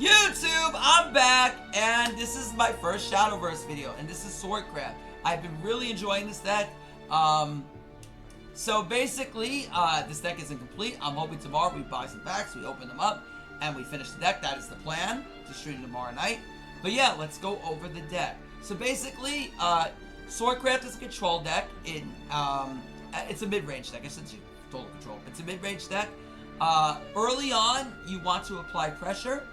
YouTube, I'm back, and this is my first Shadowverse video, and this is Swordcraft. I've been really enjoying this deck. So basically, this deck isn't complete. I'm hoping tomorrow we buy some packs, we open them up, and we finish the deck. That is the plan, to stream tomorrow night. But yeah, let's go over the deck. So basically, Swordcraft is a control deck. It's a mid-range deck. I said total control. It's a mid-range deck. Early on, you want to apply pressure,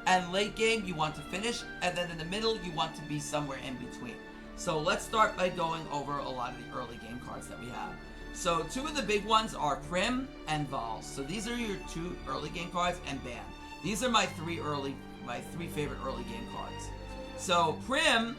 and late game, you want to finish, and then in the middle, you want to be somewhere in between. So let's start by going over a lot of the early game cards that we have. So two of the big ones are Prim and Vols. So these are your two early game cards, and Ban. These are my three favorite early game cards. So Prim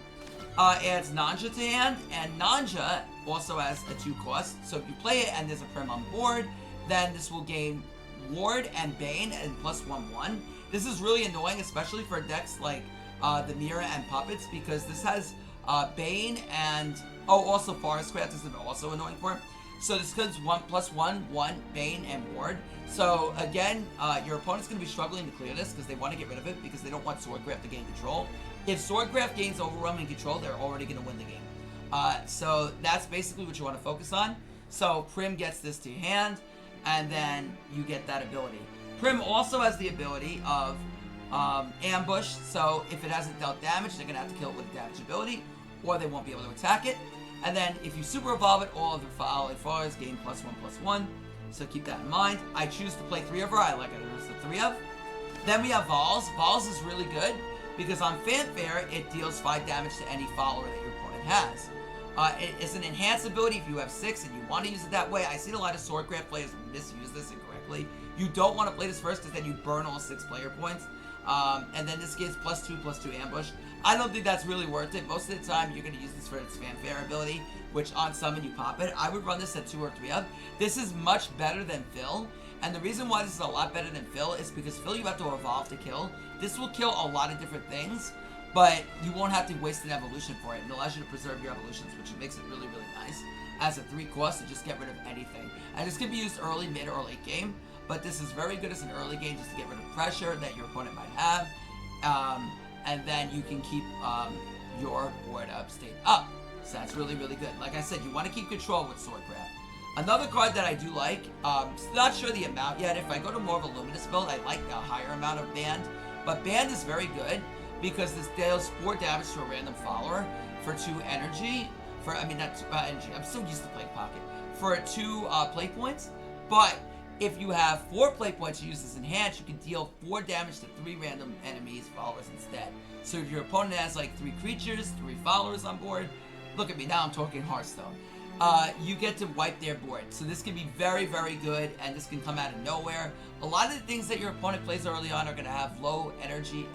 adds Nanja to hand, and Nanja also has a 2 cost. So if you play it and there's a Prim on board, then this will gain Ward and Bane and +1/1. This is really annoying, especially for decks like the Mira and Puppets, because this has Bane and also Forestcraft is also annoying for it. So this goes 1+1/1 Bane and Ward. So again, your opponent's going to be struggling to clear this because they want to get rid of it because they don't want Swordcraft to gain control. If Swordcraft gains overwhelming control, they're already going to win the game. So that's basically what you want to focus on. So Prim gets this to your hand, and then you get that ability. Prim also has the ability of ambush, so if it hasn't dealt damage, they're going to have to kill it with a damage ability, or they won't be able to attack it. And then if you super evolve it, all of the following followers gain +1/+1, so keep that in mind. I choose to play 3 of her, I like it as the 3 of. Then we have Vols. Vols is really good, because on Fanfare, it deals 5 damage to any follower that your opponent has. It's an enhanced ability if you have 6 and you want to use it that way. I've seen a lot of Swordcraft players misuse this incorrectly. You don't want to play this first because then you burn all 6 player points. And then this gives +2/+2 ambush. I don't think that's really worth it. Most of the time, you're going to use this for its Fanfare ability, which on summon you pop it. I would run this at 2 or 3 of. This is much better than Phil. And the reason why this is a lot better than Phil is because Phil you have to evolve to kill. This will kill a lot of different things, but you won't have to waste an evolution for it. It allows you to preserve your evolutions, which makes it really, really nice. As a 3 cost to just get rid of anything. And this can be used early, mid, or late game, but this is very good as an early game just to get rid of pressure that your opponent might have. And then you can keep your board state up. So that's really, really good. Like I said, you want to keep control with Swordcraft. Another card that I do like, not sure the amount yet. If I go to more of a Luminous build, I like a higher amount of Band. But Band is very good because this deals 4 damage to a random follower for 2 energy. Not energy. I'm so used to playing Pocket. For 2 play points. But if you have 4 play points, you use this enhanced, you can deal 4 damage to 3 random enemies, followers instead. So if your opponent has like 3 creatures, 3 followers on board, look at me, now I'm talking Hearthstone. You get to wipe their board. So this can be very, very good, and this can come out of nowhere. A lot of the things that your opponent plays early on are going to have low energy,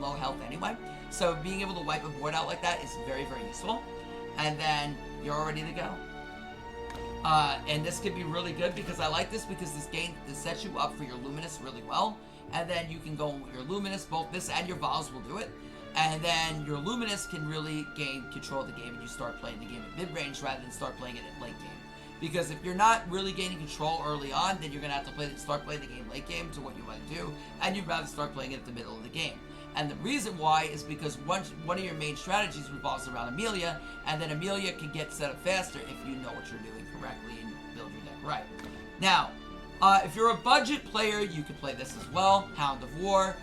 low health anyway. So being able to wipe a board out like that is very, very useful. And then you're all ready to go. And this could be really good because I like this because this sets you up for your Luminous really well. And then you can go with your Luminous, both this and your Vols will do it. And then your Luminous can really gain control of the game and you start playing the game at mid-range rather than start playing it at late game. Because if you're not really gaining control early on, then you're going to have to start playing the game late game to what you want to do. And you'd rather start playing it at the middle of the game. And the reason why is because one of your main strategies revolves around Amelia, and then Amelia can get set up faster if you know what you're doing correctly and build your deck right. Now, if you're a budget player, you can play this as well, Hound of War.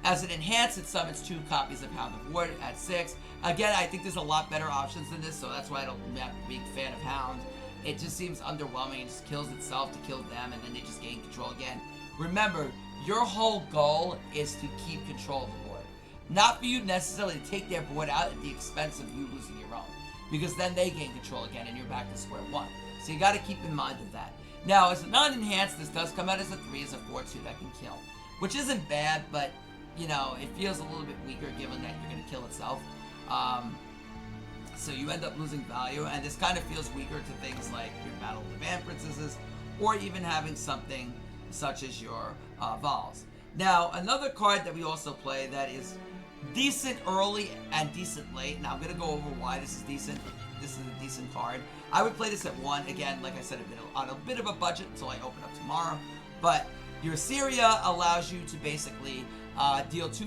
As an enhanced, it summons 2 copies of Hound of War at 6. Again, I think there's a lot better options than this, so that's why I'm not a big fan of Hound. It just seems underwhelming. It just kills itself to kill them, and then they just gain control again. Remember, your whole goal is to keep control of the board. Not for you necessarily to take their board out at the expense of you losing your own. Because then they gain control again and you're back to square one. So you got to keep in mind of that. Now, as a non-enhanced, this does come out as a 3, as a 4/2 that can kill. Which isn't bad, but, you know, it feels a little bit weaker given that you're going to kill itself. So you end up losing value, and this kind of feels weaker to things like your Battle of the Band Princesses, or even having something such as your Vols. Now, another card that we also play that is decent early and decent late. Now, I'm going to go over why this is decent. This is a decent card. I would play this at 1. Again, like I said, on a bit of a budget until I open up tomorrow. But your Syria allows you to basically deal 2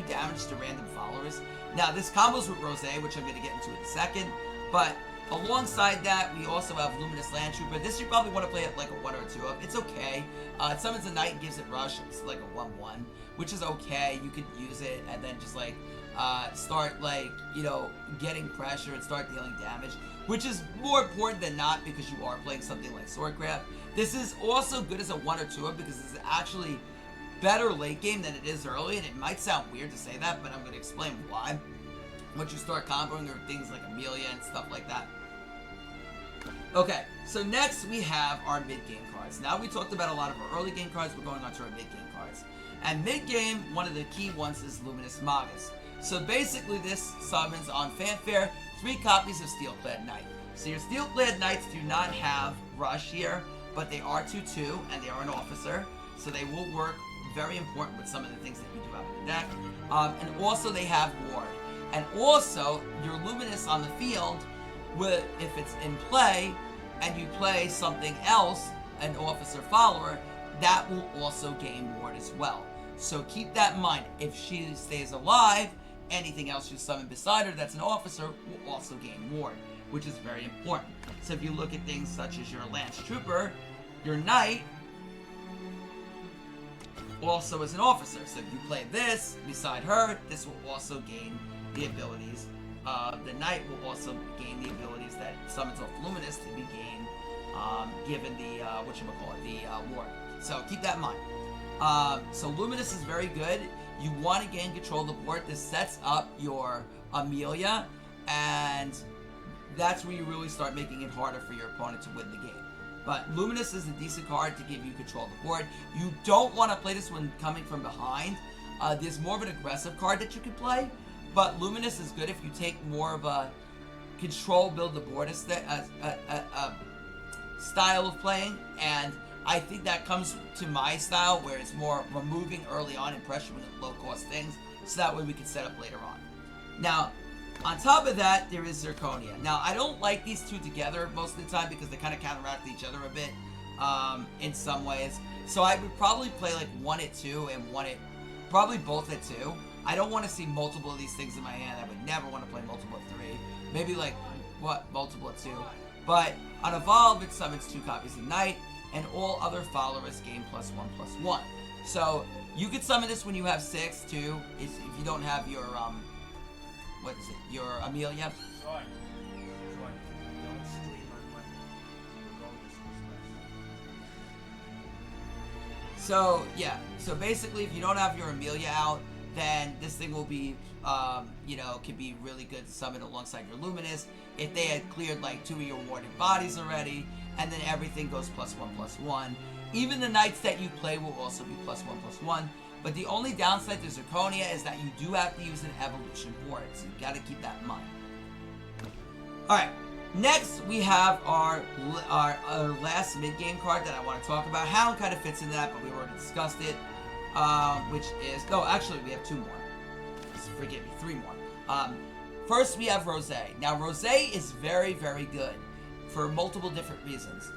damage to random followers. Now this combos with Rose, which I'm going to get into in a second, but alongside that, we also have Luminous Land Trooper. This you probably want to play at like a 1 or 2 of. It's okay. It summons a knight and gives it rush. It's like a 1/1, which is okay. You could use it and then just like start like, you know, getting pressure and start dealing damage, which is more important than not because you are playing something like Swordcraft. This is also good as a 1 or 2 of because it's actually better late game than it is early, and it might sound weird to say that, but I'm going to explain why. Once you start comboing or things like Amelia and stuff like that. Okay, so next we have our mid-game cards. Now we talked about a lot of our early game cards, we're going on to our mid-game cards. And mid-game, one of the key ones is Luminous Magus. So basically this summons on Fanfare 3 copies of Steelclad Knight. So your Steelclad Knights do not have Rush here, but they are 2/2 and they are an officer. So they will work very important with some of the things that you do have in the deck. And also they have Ward. And also, your Luminous on the field, if it's in play, and you play something else, an officer follower, that will also gain Ward as well. So keep that in mind. If she stays alive, anything else you summon beside her that's an officer will also gain Ward, which is very important. So if you look at things such as your Lance Trooper, your Knight also is an officer. So if you play this beside her, this will also gain the abilities. The Knight will also gain the abilities that summons off Luminous to be gained, given the, the Ward. So keep that in mind. So Luminous is very good. You want to gain control of the board. This sets up your Amelia, and that's where you really start making it harder for your opponent to win the game. But Luminous is a decent card to give you control of the board. You don't want to play this when coming from behind. There's more of an aggressive card that you can play, but Luminous is good if you take more of a control, build the board style of playing, and I think that comes to my style where it's more removing early on and pressuring low cost things, so that way we can set up later on. Now, on top of that, there is Zirconia. Now, I don't like these two together most of the time because they kind of counteract each other a bit in some ways. So I would probably play like one at 2 and probably both at 2. I don't want to see multiple of these things in my hand. I would never want to play multiple at 3. Maybe like, multiple at 2. But on Evolve, it summons 2 copies of Knight, and all other followers gain +1/+1. So you could summon this when you have 6 too, if you don't have your your Amelia. So yeah, so basically if you don't have your Amelia out, then this thing will be, can be really good to summon alongside your Luminous. If they had cleared like 2 of your warded bodies already, and then everything goes +1/+1. Even the Knights that you play will also be +1/+1. But the only downside to Zirconia is that you do have to use an evolution for it, so you gotta keep that in mind. Alright, next we have our last mid-game card that I want to talk about. Hound kind of fits into that, but we already discussed it. Which is, actually we have 2 more. Forgive me, 3 more. First we have Rose. Now Rose is very, very good for multiple different reasons.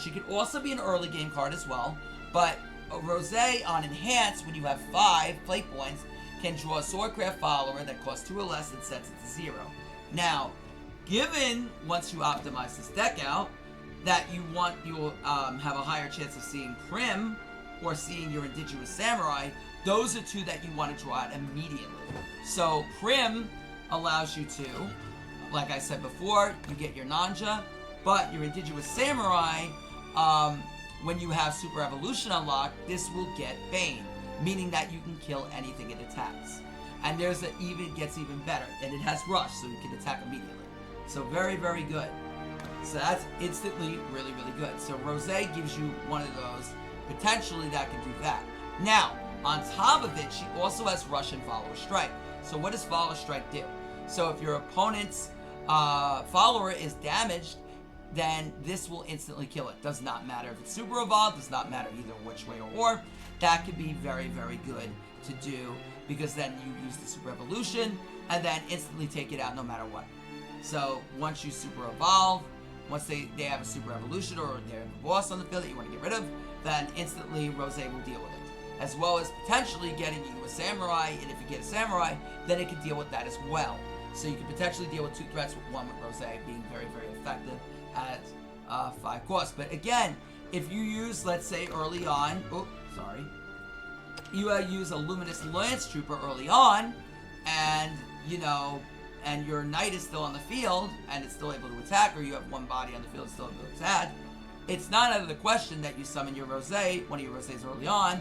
She could also be an early game card as well, but Rose on Enhance, when you have 5 play points, can draw a Swordcraft follower that costs 2 or less and sets it to 0. Now, given, once you optimize this deck out, that you'll have a higher chance of seeing Prim or seeing your Indigenous Samurai, those are 2 that you want to draw out immediately. So Prim allows you to, like I said before, you get your Nanja, but your Indigenous Samurai, when you have Super Evolution unlocked, this will get Bane, meaning that you can kill anything it attacks. And gets even better, and it has Rush, so you can attack immediately. So very, very good. So that's instantly really, really good. So Rose gives you one of those, potentially that can do that. Now, on top of it, she also has Rush and Follower Strike. So what does Follower Strike do? So if your opponent's follower is damaged, then this will instantly kill it. Does not matter if it's super evolved, does not matter either which way or. That could be very, very good to do, because then you use the super evolution and then instantly take it out no matter what. So once you super evolve, once they have a super evolution or they have a boss on the field that you want to get rid of, then instantly Rose will deal with it. as well as potentially getting you a samurai, and if you get a samurai, then it can deal with that as well. So you can potentially deal with 2 threats with 1 with Rose being very, very effective at 5 costs. But again, if you use, let's say early on, you use a Luminous Lance Trooper early on, and, you know, and your knight is still on the field, and it's still able to attack, or you have 1 body on the field still able to attack, it's not out of the question that you summon your Rose, one of your Roses early on,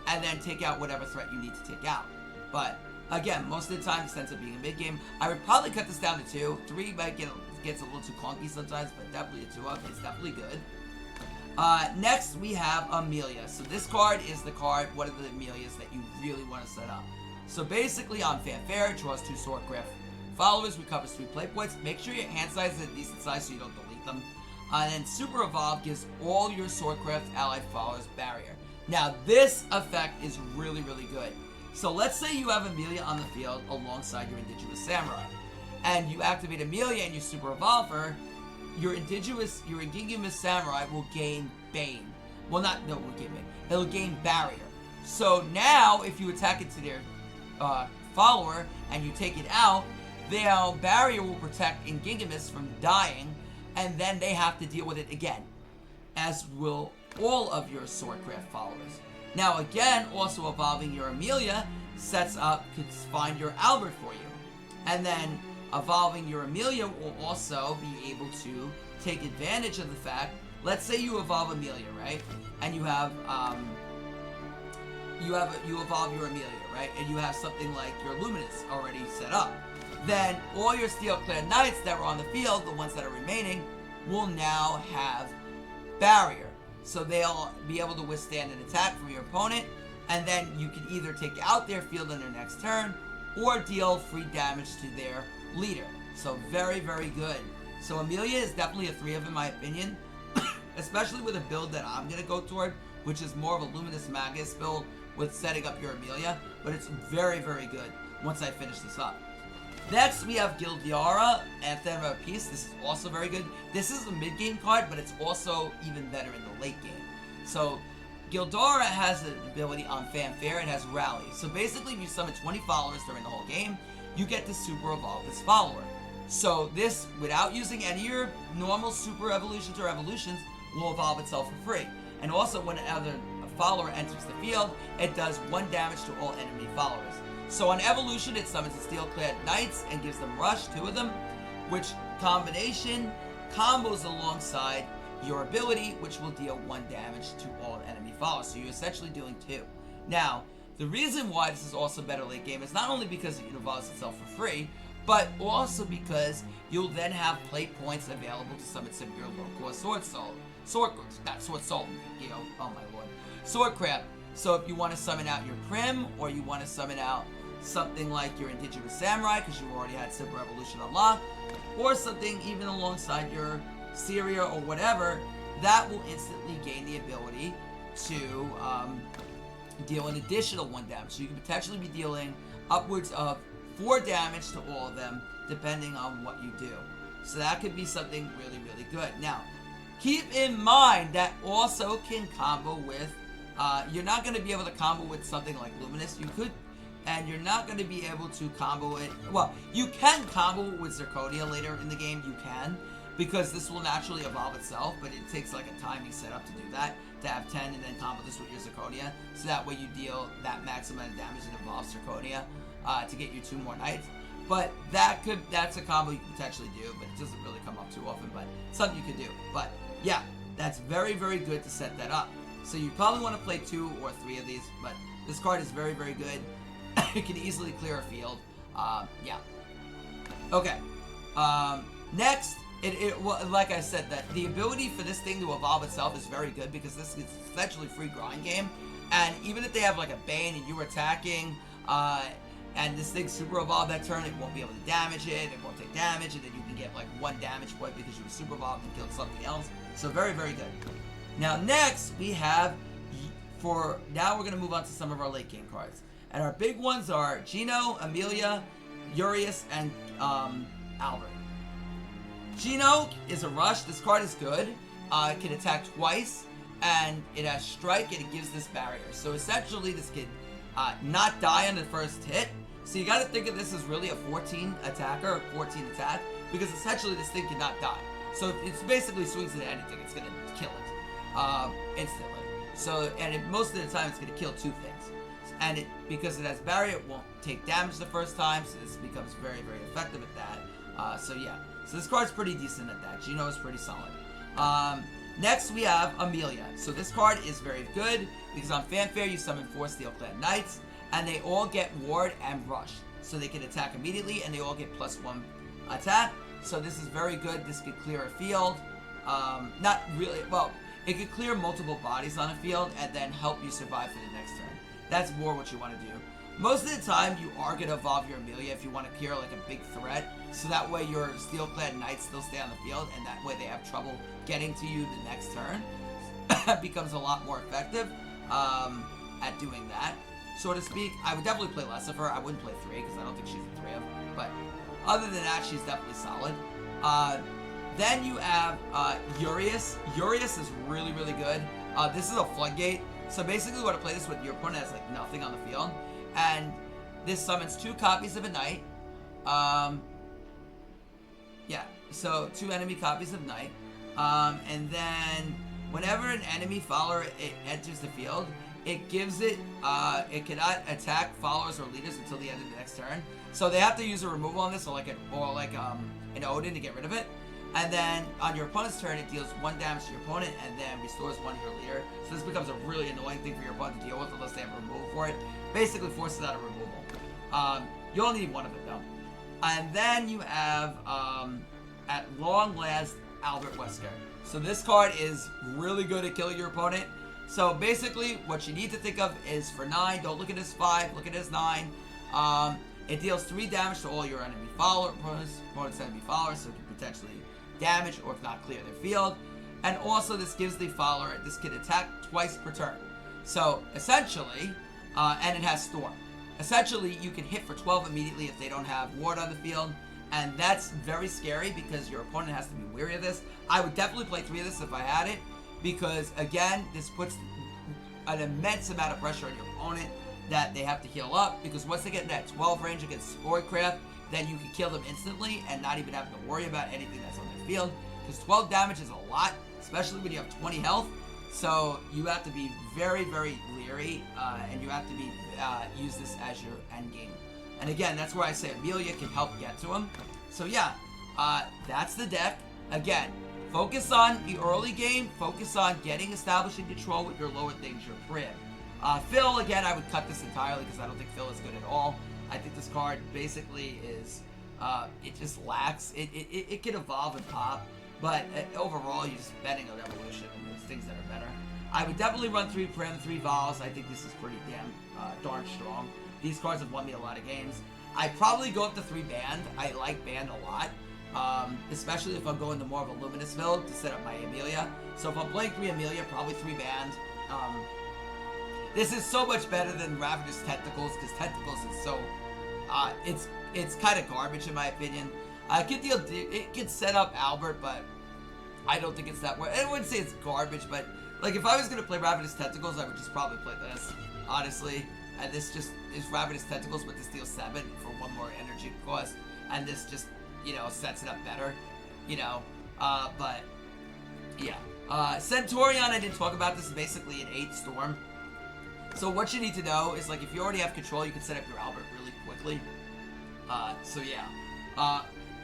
and then take out whatever threat you need to take out. But again, most of the time, it ends up being a mid-game. I would probably cut this down to 2. 3 might gets a little too clunky sometimes, but definitely a 2-up is definitely good. Next, we have Amelia. So this card is the card, one of the Amelias that you really want to set up. So basically, on Fanfare, it draws 2 Swordcraft followers, recovers 3 play points. Make sure your hand size is a decent size so you don't delete them. And then Super Evolve gives all your Swordcraft allied followers barrier. Now, this effect is really, really good. So let's say you have Amelia on the field alongside your Indigenous Samurai, and you activate Amelia and you Super Evolve her. Your Indigenous Samurai will gain Bane. Well, it won't gain Bane. It'll gain Barrier. So now, if you attack it to their follower and you take it out, their Barrier will protect Ingingimus from dying, and then they have to deal with it again, as will all of your Swordcraft followers. Now again, also evolving your Amelia could find your Albert for you. And then evolving your Amelia will also be able to take advantage of the fact, let's say you evolve Amelia, right? And you have, you evolve your Amelia, right? And you have something like your Luminous already set up. Then all your Steel-clad Knights that were on the field, the ones that are remaining, will now have Barrier. So they'll be able to withstand an attack from your opponent, and then you can either take out their field on their next turn, or deal free damage to their leader. So very, very good. So Amelia is definitely a 3-up in my opinion, especially with a build that I'm going to go toward, which is more of a Luminous Magus build with setting up your Amelia, but it's very, very good once I finish this up. Next, we have Gildiara, Anthem of Peace. This is also very good. This is a mid-game card, but it's also even better in the late game. So, Gildiara has an ability on Fanfare. It has Rally. So basically, if you summon 20 followers during the whole game, you get to Super Evolve this follower. So this, without using any of your normal Super Evolutions or Evolutions, will evolve itself for free. And also, when another follower enters the field, it does 1 damage to all enemy followers. So on Evolution, it summons the Steel-clad Knights and gives them Rush, 2 of them, which combination combos alongside your ability, which will deal 1 damage to all enemy followers. So you're essentially doing 2. Now, the reason why this is also better late game is not only because it evolves itself for free, but also because you'll then have play points available to summon some of your low-cost Swordcraft. So if you want to summon out your Prim, or you want to summon out something like your Indigenous Samurai, because you already had Super Evolution unlocked, or something even alongside your Syria or whatever, that will instantly gain the ability to deal an additional 1 damage. So you could potentially be dealing upwards of 4 damage to all of them, depending on what you do. So that could be something really, really good. Now, keep in mind that also can combo with, you're not going to be able to combo with something like Luminous. You could, and you're not going to be able to combo it. Well, you can combo it with Zirconia later in the game. You can, because this will naturally evolve itself, but it takes like a timing setup to do that, to have 10 and then combo this with your Zirconia, so that way you deal that maximum amount of damage and evolve Zirconia to get you 2 more Knights. But that's a combo you can potentially do, but it doesn't really come up too often, but it's something you can do. But yeah, that's very, very good to set that up. So you probably want to play 2 or 3 of these, but this card is very, very good. It can easily clear a field. Yeah. Okay. Next, well, like I said, that the ability for this thing to evolve itself is very good, because this is essentially a free grind game. And even if they have like a Bane and you're attacking, and this thing Super Evolve that turn, it won't be able to damage it, it won't take damage, and then you can get like 1 damage point because you were Super Evolved and killed something else. So very, very good. Now next, we have, now we're going to move on to some of our late game cards. And our big ones are Gino, Amelia, Urias, and Albert. Gino is a rush. This card is good. It can attack twice, and it has strike, and it gives this barrier. So essentially, this can not die on the first hit. So you got to think of this as really a 14 attacker, 14 attack, because essentially this thing cannot die. So if it basically swings into anything, it's going to kill it instantly. So, and most of the time, it's going to kill 2 things. And because it has barrier, it won't take damage the first time, so this becomes very, very effective at that. So yeah, so this card's pretty decent at that. Gino is pretty solid. Next, we have Amelia. So this card is very good because on Fanfare, you summon 4 Steel-clad Knights, and they all get Ward and Rush. So they can attack immediately, and they all get +1 attack. So this is very good. This could clear a field. Not really, well, it could clear multiple bodies on a field and then help you survive for the next turn. That's more what you want to do. Most of the time, you are going to evolve your Amelia if you want to clear like a big threat. So that way your Steel-clad Knights still stay on the field, and that way they have trouble getting to you the next turn. It becomes a lot more effective at doing that, so to speak. I would definitely play less of her. I wouldn't play 3 because I don't think she's a 3 of. But other than that, she's definitely solid. Then you have Urias. Urias is really, really good. This is a floodgate. So basically, you want to play this with your opponent has like nothing on the field, and this summons 2 copies of a knight. Yeah, so 2 enemy copies of knight. And then whenever an enemy follower enters the field, it gives it, it cannot attack followers or leaders until the end of the next turn. So they have to use a removal on this, or like an Odin to get rid of it. And then on your opponent's turn, it deals 1 damage to your opponent and then restores 1 to your leader. So this becomes a really annoying thing for your opponent to deal with unless they have a removal for it. Basically forces out a removal. You only need 1 of it though. And then you have, at long last, Albert Wesker. So this card is really good at killing your opponent. So basically, what you need to think of is for 9, don't look at his 5, look at his 9. It deals 3 damage to all your enemy opponent's enemy followers, so it can potentially damage or if not clear their field. And also this gives the follower, this can attack twice per turn. So essentially, and it has Storm. Essentially, you can hit for 12 immediately if they don't have Ward on the field. And that's very scary because your opponent has to be wary of this. I would definitely play 3 of this if I had it, because again, this puts an immense amount of pressure on your opponent that they have to heal up, because once they get in that 12 range against Swordcraft, then you can kill them instantly and not even having to worry about anything that's on their field, because 12 damage is a lot, especially when you have 20 health. So you have to be very, very leery, and you have to be use this as your end game. And again, that's where I say Amelia can help get to him. So yeah, that's the deck. Again, focus on the early game. Focus on getting establishing control with your lower things, your Prim. Phil, again, I would cut this entirely because I don't think Phil is good at all. I think this card basically is, it just lacks. It can evolve and pop, but overall, you're just betting on evolution and there's things that are better. I would definitely run 3 Prim, 3 Vols. I think this is pretty darn strong. These cards have won me a lot of games. I'd probably go up to 3 Band. I like Band a lot, especially if I'm going to more of a Luminous build to set up my Amelia. So if I'm playing 3 Amelia, probably 3 Band. This is so much better than Ravenous Tentacles, because Tentacles is so, it's kind of garbage in my opinion. It could set up Albert, but I don't think it's that way. I wouldn't say it's garbage, but like if I was going to play Ravenous Tentacles, I would just probably play this, honestly. And this just is Ravenous Tentacles, but this deals 7 for 1 more energy cost. And this just, you know, sets it up better, you know. But, yeah. Centurion, I didn't talk about. This is basically an 8 Storm. So what you need to know is, like, if you already have control, you can set up your Albert really quickly. So yeah.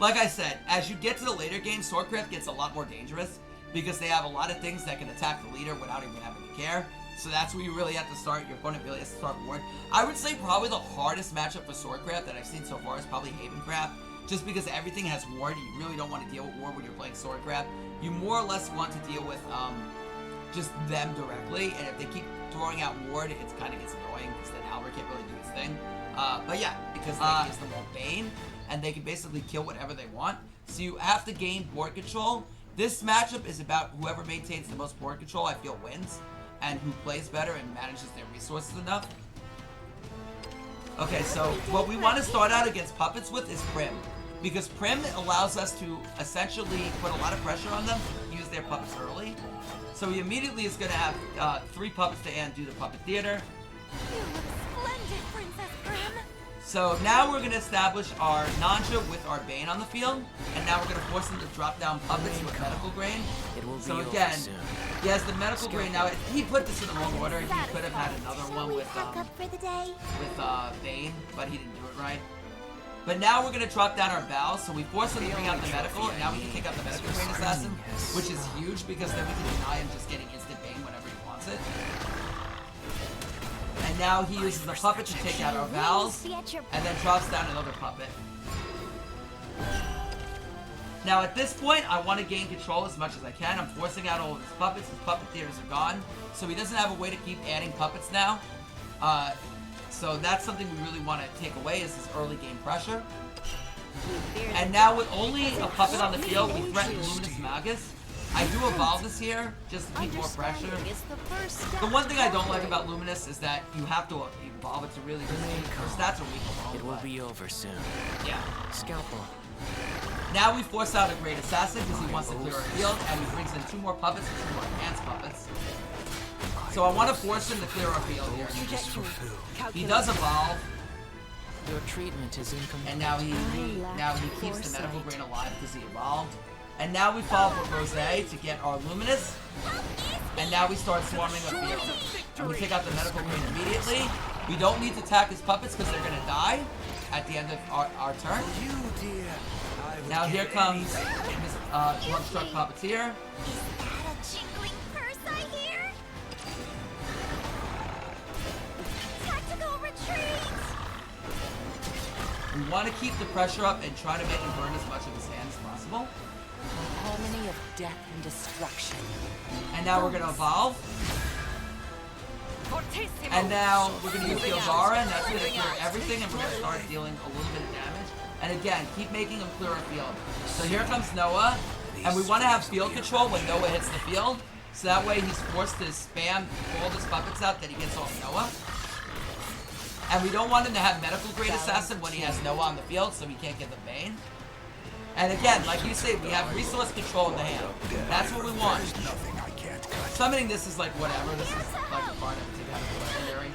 Like I said, as you get to the later game, Swordcraft gets a lot more dangerous because they have a lot of things that can attack the leader without even having to care. So that's where you really have to start. Your opponent really has to start Ward. I would say probably the hardest matchup for Swordcraft that I've seen so far is probably Havencraft. Just because everything has Ward, you really don't want to deal with Ward when you're playing Swordcraft. You more or less want to deal with just them directly. And if they keep throwing out Ward, it kind of gets annoying because then Albert can't really do his thing. But yeah, because they gives them all Bane, and they can basically kill whatever they want. So you have to gain board control. This matchup is about whoever maintains the most board control, I feel, wins. And who plays better and manages their resources enough. Okay, so what we want to start out against puppets with is Prim. Because Prim allows us to essentially put a lot of pressure on them, use use their puppets early. So he immediately is going to have 3 puppets to do the puppet theater. You look splendid, Princess Grim. So now we're going to establish our Nanja with our Bane on the field. And now we're going to force him to drop down puppets with medical grain. So again, he has the medical grain. Now, if he put this in the wrong order, he could have had another one with Bane, but he didn't do it right. But now we're going to drop down our bow, so we force him to bring out the medical, and now we can kick out the medical grain assassin, which is huge because then we can deny him just getting instant Bane whenever he wants it. And now he uses the puppet to take out our vowels, and then drops down another puppet. Now at this point, I want to gain control as much as I can. I'm forcing out all of his puppets. His puppet theaters are gone, so he doesn't have a way to keep adding puppets now. So that's something we really want to take away is this early game pressure. And now with only a puppet on the field, we threaten Luminous Magus. I do evolve this here, just to keep more pressure. The one thing I don't like about Luminous is that you have to evolve it to really her stats are weak alone. It will be over soon. Yeah. Scalpel. Now we force out a Great Assassin because he wants to clear our field, and he brings in 2 more puppets and 2 more enhanced puppets. So I want to force him to clear our field here. He does evolve. Your treatment is incomplete. And now he keeps the medical grain alive because he evolved. And now we fall for Rose to get our Luminous. And now we start swarming the field. And we take out the medical grain immediately. We don't need to attack his puppets because they're going to die at the end of our turn. Now here comes Drug-Struck Puppeteer. We want to keep the pressure up and try to make him burn as much of his hand as possible. The harmony of death and destruction. And now we're going to evolve. And now we're going to use the Ozara, and that's going to clear everything, and we're going to start dealing a little bit of damage. And again, keep making him clear our field. So here comes Noah, and we want to have field control when Noah hits the field. So that way he's forced to spam all his puppets out that he gets off Noah. And we don't want him to have Medical Great Assassin when he has Noah on the field, so we can't give him Bane. And again, like you say, we have resource control in the hand. That's what we want. Summoning this is like whatever. This is like a part of it out of legendary.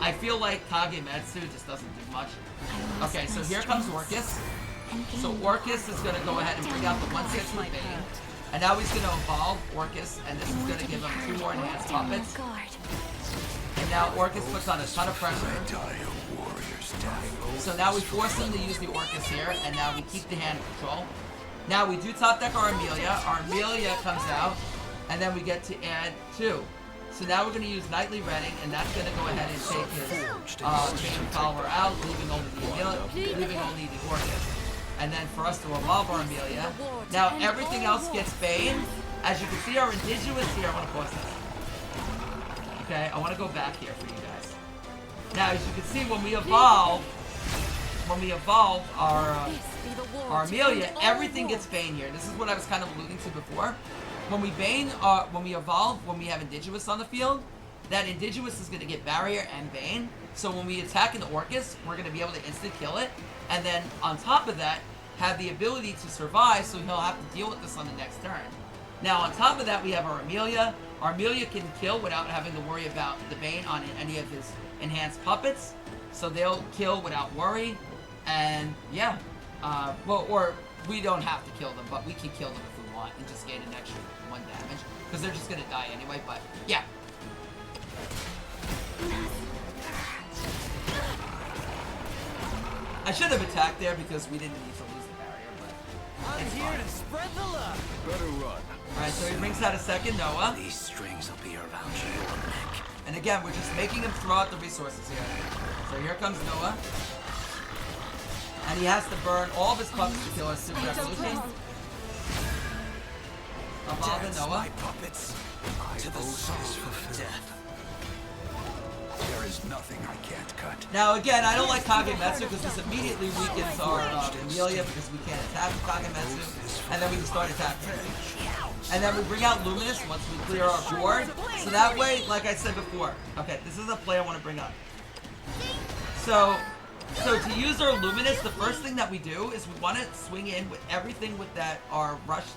I feel like Kagemetsu just doesn't do much. Okay, so here comes Orcus. So Orcus is going to go ahead and bring out the 1/6 with Bane. And now he's going to evolve Orcus, and this is going to give him 2 more enhanced puppets. And now Orcus puts on a ton of pressure. So now we force him to use the Orcus here, and now we keep the hand control. Now we do top deck our Amelia. Our Amelia comes out, and then we get to add 2. So now we're going to use Nightly Redding, and that's going to go ahead and take his main follower out, leaving only the Amelia, leaving only the Orcus. And then for us to evolve our Amelia. Now everything else gets Bane. As you can see, our Indigenous here. I want to pause this. Okay, I want to go back here for you guys. Now, as you can see, when we evolve our Amelia, everything gets Bane here. This is what I was kind of alluding to before. When we evolve, when we have Indigenous on the field, that Indigenous is going to get Barrier and Bane. So when we attack an Orcus, we're going to be able to instant kill it. And then on top of that, have the ability to survive, so he'll have to deal with this on the next turn. Now, on top of that, we have our Amelia. Our Amelia can kill without having to worry about the Bane on any of his enhanced puppets. So they'll kill without worry. And, yeah. Well, or we don't have to kill them, but we can kill them if we want and just gain an extra 1 damage. Because they're just going to die anyway, but, yeah. I should have attacked there because we didn't need to lose the barrier, but I'm here to spread the love. Better run. Alright, so he brings out a second Noah. These strings will be around your neck. And again, we're just making him throw out the resources here. So here comes Noah. And he has to burn all of his puppets to kill our Super Evolution. Evolve the Noah. Puppets. To the soul of death. There is nothing I can't cut. Now again, I don't like Kagemetsu because this immediately weakens our Amelia because we can't attack Kagemetsu. And then we can start attacking. And then we bring out Luminous once we clear our board. So that way, like I said before, okay, this is a play I want to bring up. So So to use our Luminous, the first thing that we do is we want to swing in with everything with that our rushed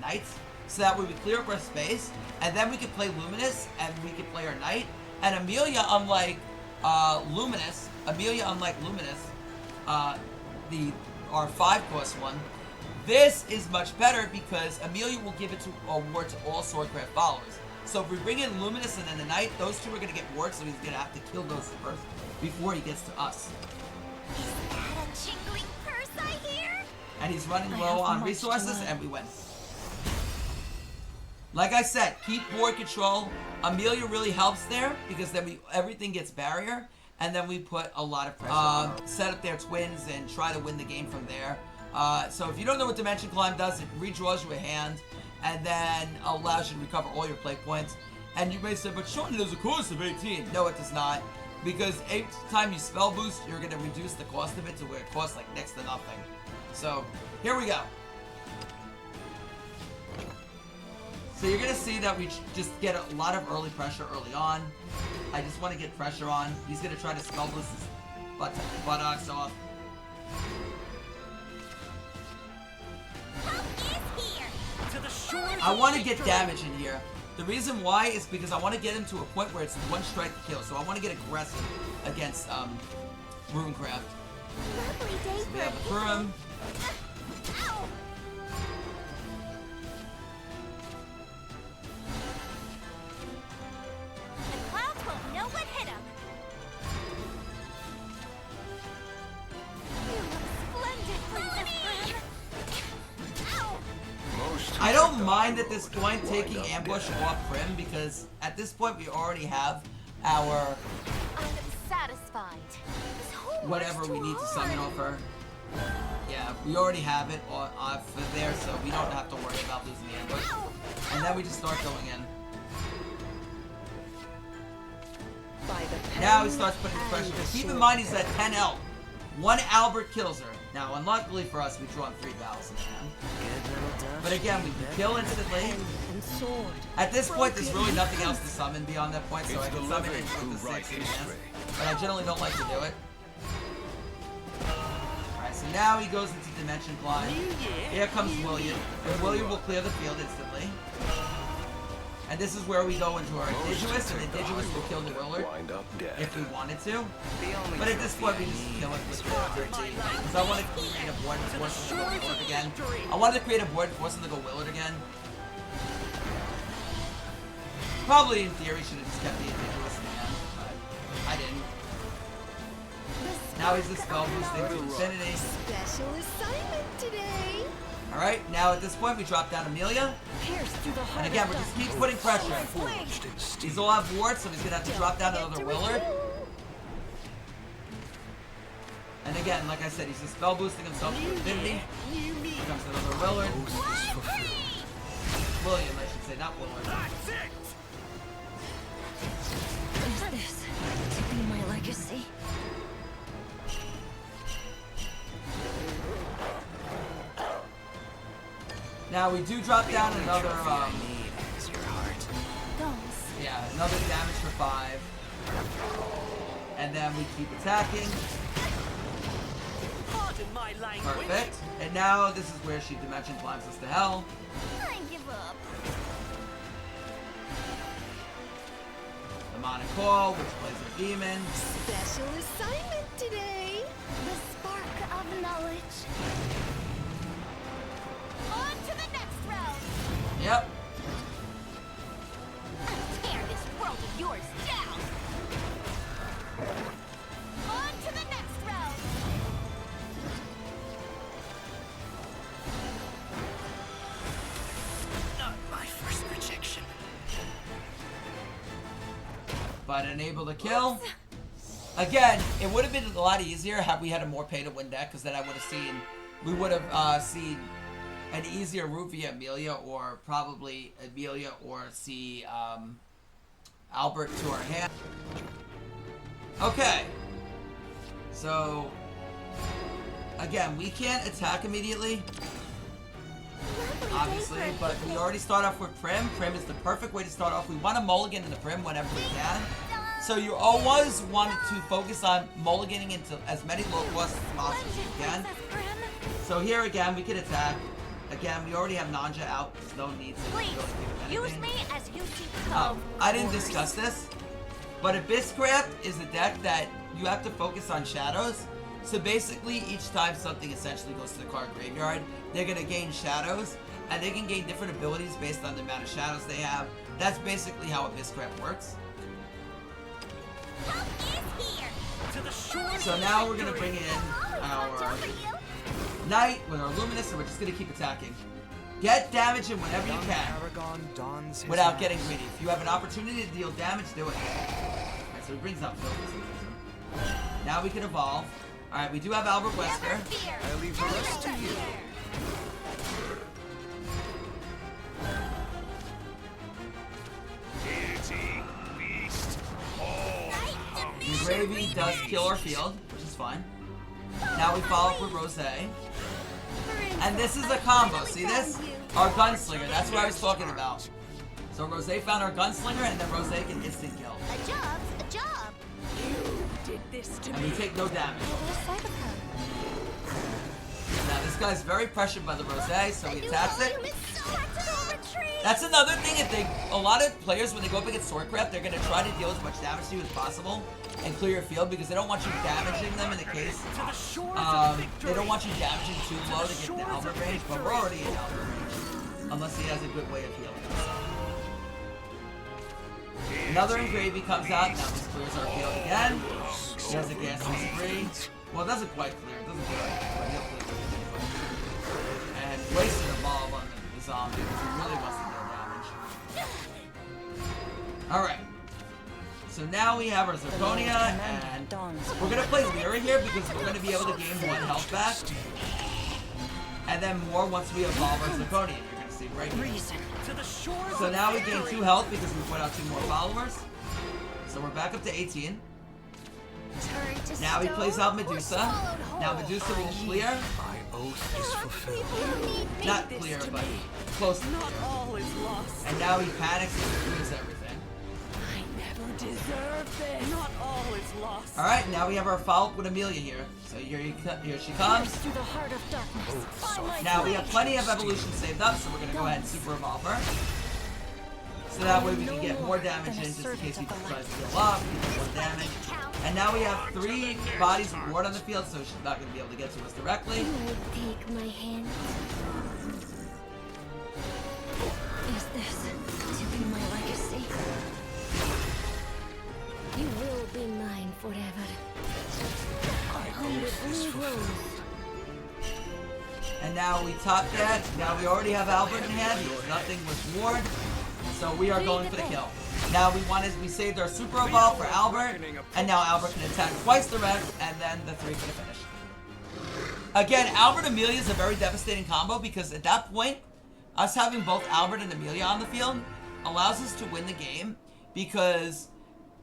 knights, so that way we clear up our space, and then we can play Luminous, and we can play our knight. And Amelia, unlike Luminous, our 5-cost one, this is much better because Amelia will give it to a ward to all Swordcraft followers. So if we bring in Luminous and then the Knight, those two are going to get wards, so he's going to have to kill those first before he gets to us. Is that a jingling purse I hear? And he's running low on resources, and we win. Like I said, keep board control. Amelia really helps there because then everything gets barrier, and then we put a lot of pressure. Set up their twins and try to win the game from there. So if you don't know what Dimension Climb does, it redraws you a hand and then allows you to recover all your play points. And you may say, but Sean, there's a cost of 18. No, it does not. Because every time you spell boost, you're going to reduce the cost of it to where it costs like next to nothing. So, here we go. So you're going to see that we just get a lot of early pressure early on. I just want to get pressure on. He's going to try to spell boost his buttocks off. I want to get damage in here. The reason why is because I want to get him to a point where it's one strike to kill. So I want to get aggressive against Runecraft. Lovely day So we have a Purim. Ow! The clouds won't know what hit him. You look splendid, Princess Prim. Ow! I don't mind at this point taking ambush off Prim because at this point we already have our I'm satisfied. So whatever much we need to on. summon off her. Yeah, we already have it for there, so we don't have to worry about losing the ambush. And then we just start going in. Now he starts putting the pressure. Keep in mind he's at 10 health. One Albert kills her. Now, unluckily for us, we draw 3 battles in hand. But again, we can kill instantly. At this point, there's really nothing else to summon beyond that point, so I can summon it with the 6 in hand. But I generally don't like to do it. Alright, so now he goes into Dimension Climb. Here comes William. And William will clear the field instantly. And this is where we go into our Indigenous, and Indigenous will kill the Willard if we wanted to. But at this point, we just kill it with the RT. Because I want to create a board and force him to go Willard again. I wanted to create a board and force him to go Willard again. Probably, in theory, should have just kept the Indigenous in the end, but I didn't. Now he's the spell boosting to infinity. Special assignment today. Alright, now at this point we drop down Amelia. And again, we're just keep putting pressure. These all have wards, so he's gonna have to drop down another Willard. And again, like I said, he's just spell boosting himself to infinity. Here comes another Willard. William, I should say, not Willard. Is this to be my legacy? Now we do drop down another yeah, another damage for 5. And then we keep attacking. Perfect. And now this is where she Dimension Climbs us to hell. I give up. Demonic Call, which plays a demon. Special assignment today. The spark of knowledge. On to the next round. Yep. I'll tear this world of yours down. On to the next round. Not my first rejection. But unable to kill. Again, it would have been a lot easier had we had a more pay-to-win deck, because then I would have seen, we would have seen an easier route via Amelia, or probably Amelia, or see Albert to our hand. Okay. So, again, we can't attack immediately, obviously, but we already start off with Prim. Prim is the perfect way to start off. We want to mulligan in the Prim whenever we can. So you always want to focus on mulliganing into as many low cost monsters as you can. So here again, we can attack. Again, we already have Nanja out. There's no need to really think of Use anything. me as you see fit. I didn't discuss this, but Abysscraft is a deck that you have to focus on shadows. So basically, each time something essentially goes to the card graveyard, they're going to gain shadows, and they can gain different abilities based on the amount of shadows they have. That's basically how Abysscraft works. Help is here. To the shores So of now we're going to victory. bring in our Watch over you. Knight with our Luminous, and we're just going to keep attacking. Get damage in whenever you Young can, Aragon dons his without getting mask. greedy. If you have an opportunity to deal damage, do it. Alright, so he brings out Phil for some reason. Now we can evolve. Alright, we do have Albert Wesker. Never fear. I leave the rest to you. Deity, beast, all The Gravy does kill our field, which is fine. Now we follow up with Rose. And this is a combo, see this? Our Gunslinger, that's what I was talking about. So Rose found our Gunslinger, and then Rose can instant kill. A job's a job. You did this to And me. we take no damage. What side of her? Now this guy's very pressured by the Rose, so he attacks it. Volume is so tactical retreat. That's another thing, if they, a lot of players, when they go up against Swordcraft, they're going to try to deal as much damage to you as possible and clear your field because they don't want you damaging them in the case. to the shores of They victory. don't want you damaging too low to get the Albert range, but we're already in Albert range. Unless he has a good way of healing us. Another Engravy comes out, now this clears our field again. He has a gas spree. Well, it doesn't quite clear, it doesn't clear everything, but he'll clear everything. And wasted a ball on the zombie because he really wants to deal damage. Alright. So now we have our Zirconia, and we're going to play Lyra here because we're going to be able to gain 1 health back. And then more once we evolve our Zirconia, you're going to see right here. To the shores So of now we gain victory. 2 health because we put out 2 more followers. So we're back up to 18. Turn to Now he stone plays out or Medusa. swallowed Now whole. Medusa will clear. My oath is fulfilled. You need Not this clear, to but me. close to Not clear. all is lost. And now he panics and destroys everything. I never deserved this. Not all is lost. Alright, now we have our follow-up with Amelia here. So here she comes. Through the heart of darkness. By my Now we blade. have plenty of evolution saved up, so we're going to go ahead and super evolve her. So that way we can get more damage in just in case he tries to heal up, we get more damage. And now we have 3 bodies of ward on the field, so she's not going to be able to get to us directly. You take my hand. Is this to be my legacy? You will be mine forever. And now we top that. Now we already have Albert in hand. He has nothing with ward. So we are going for the kill. Now we saved our super evolve for Albert. And now Albert can attack twice the rest, and then the 3 for the finish. Again, Albert Amelia is a very devastating combo because at that point, us having both Albert and Amelia on the field allows us to win the game because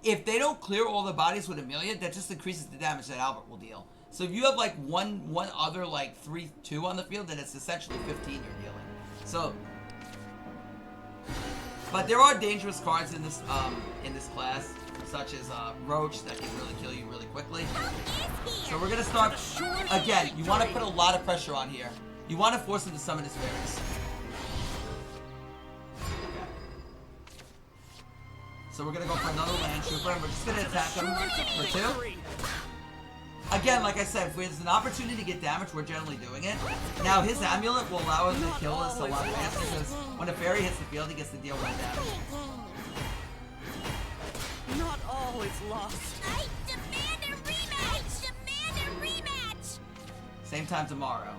if they don't clear all the bodies with Amelia, that just increases the damage that Albert will deal. So if you have like one other like 3-2 on the field, then it's essentially 15 you're dealing. So, but there are dangerous cards in this class, such as Roach that can really kill you really quickly. So we're gonna start again. You want to put a lot of pressure on here. You want to force him to summon his fairies. So we're gonna go for another land trooper, and we're just gonna attack him for 2. Again, like I said, if there's an opportunity to get damage, we're generally doing it. Now his amulet will allow him to kill us a lot faster because when a fairy hits the field, he gets to deal 1 damage. Not all is lost. I demand a rematch! Demand a rematch! Same time tomorrow.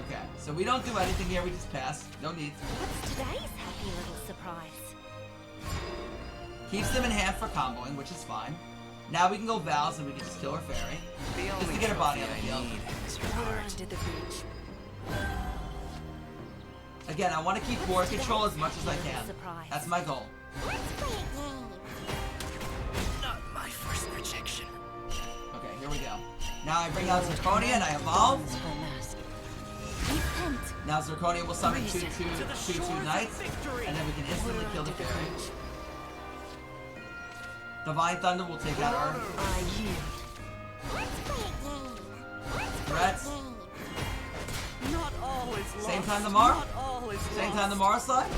Okay, so we don't do anything here, we just pass. No need. What's today's happy little surprise? Keeps them in hand for comboing, which is fine. Now we can go Vals and we can just kill our fairy. The Just only to get a body on trophy the I field. need is your Water heart. under the bridge. Again, I want to keep board control as much as I can. That's my goal. Let's play a game. Not my first rejection. Okay, here we go. Now I bring out Zirconia and I evolve. Repent. Now Zirconia will summon 2/2 To the 2/2 shores of knights, victory. and then we can instantly kill the fairy. Divine Thunder will take out our I yield. Let's play a game. Let's play threats. a game. Not all is lost. Same time tomorrow? Not all is Same lost. time tomorrow side?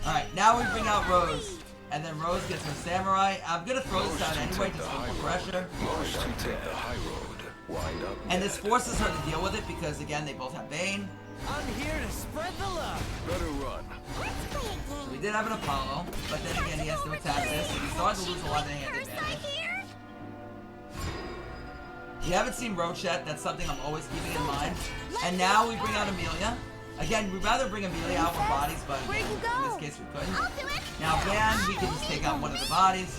Alright, now we bring out Rose. And then Rose gets her Samurai. I'm gonna throw this down anyway, just for more pressure. Most who take the high road wind up And this dead. forces her to deal with it because, again, they both have Bane. I'm here to spread the love. Better run. Let's play a So we game. did have an Apollo, but then again, he has to attack this, and he's starting to lose a lot of hand Her side advantage. here. If you haven't seen Roach yet, that's something I'm always keeping in mind. And now we bring out Amelia. Again, we'd rather bring Amelia out with bodies, but Where'd again, you in go? this case we couldn't. I'll do it. Now Van, we can just take out one of the bodies.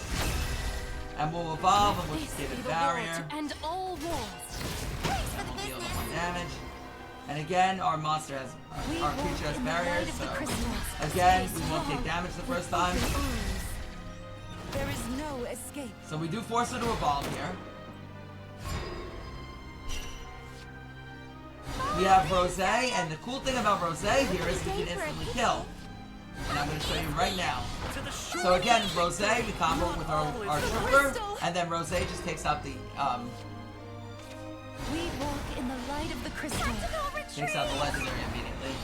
And we'll evolve, and we'll just get a barrier. And all walls. Thanks for the We'll deal business. the 1 damage. And again, our monster has, our creature has barriers, so again, we won't take damage the first time. There is no escape. So we do force her to evolve here. We have Rose, and the cool thing about Rose here is we can instantly kill. And I'm going to show you right now. To the shore. So again, Rose, we combo with our trooper, and then Rose just takes out the We walk in the light of the crystal. takes out the legendary immediately.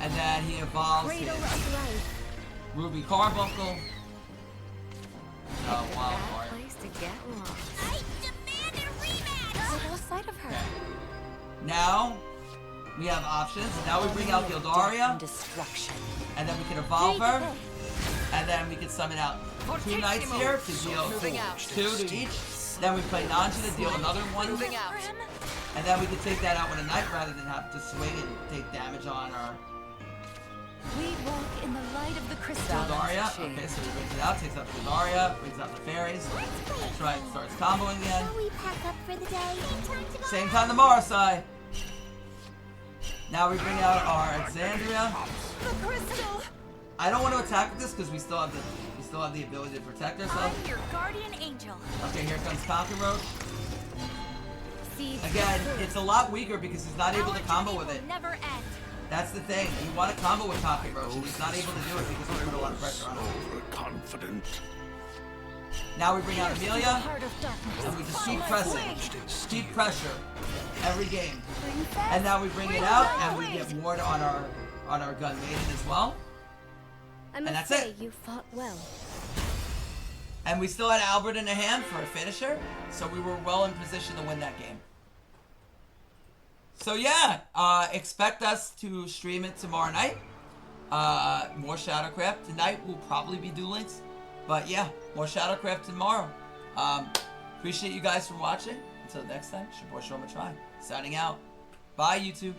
And then he evolves his Cradle of life. Ruby Carbuncle. Wild Bad card. place to get lost. I demand a rematch. I lost sight of her. Okay. Now we have options. Now we bring out Gildaria, Destruction. and then we can evolve her, and then we can summon out 2 knights here to deal 2 to each. Then we play Nanji to deal another 1. And then we can take that out with a knight rather than have to swing and take damage on our We walk in the light of the crystal. Gildaria. Okay, so he brings it out, takes out Gildaria, brings out the fairies. That's right, starts comboing again. Shall we pack up for the day? Time to go. Same time tomorrow side. Now we bring out our Alexandria. The crystal. Oh, I don't want to attack with this because we still have the ability to protect ourselves. I'm your guardian angel. Okay, here comes Conqueror. Seeds Again, of truth. it's a lot weaker because he's not able Our to combo journey with will it. Never end. That's the thing. You want to combo with Cockroach, and he's not able to do it because we put a lot of pressure on him. Overconfident. Now we bring out Amelia, Heart of darkness. and we just keep pressing. Keep pressure every game. Bring fast. And now we bring it out, and we get ward on our gun maiden as well. I must that's say, it. you fought well. And we still had Albert in the hand for a finisher, so we were well in position to win that game. So yeah, expect us to stream it tomorrow night. More Shadowcraft. Tonight will probably be Duel Links. But yeah, more Shadowcraft tomorrow. Appreciate you guys for watching. Until next time, it's your boy Shoma Try. Signing out. Bye, YouTube.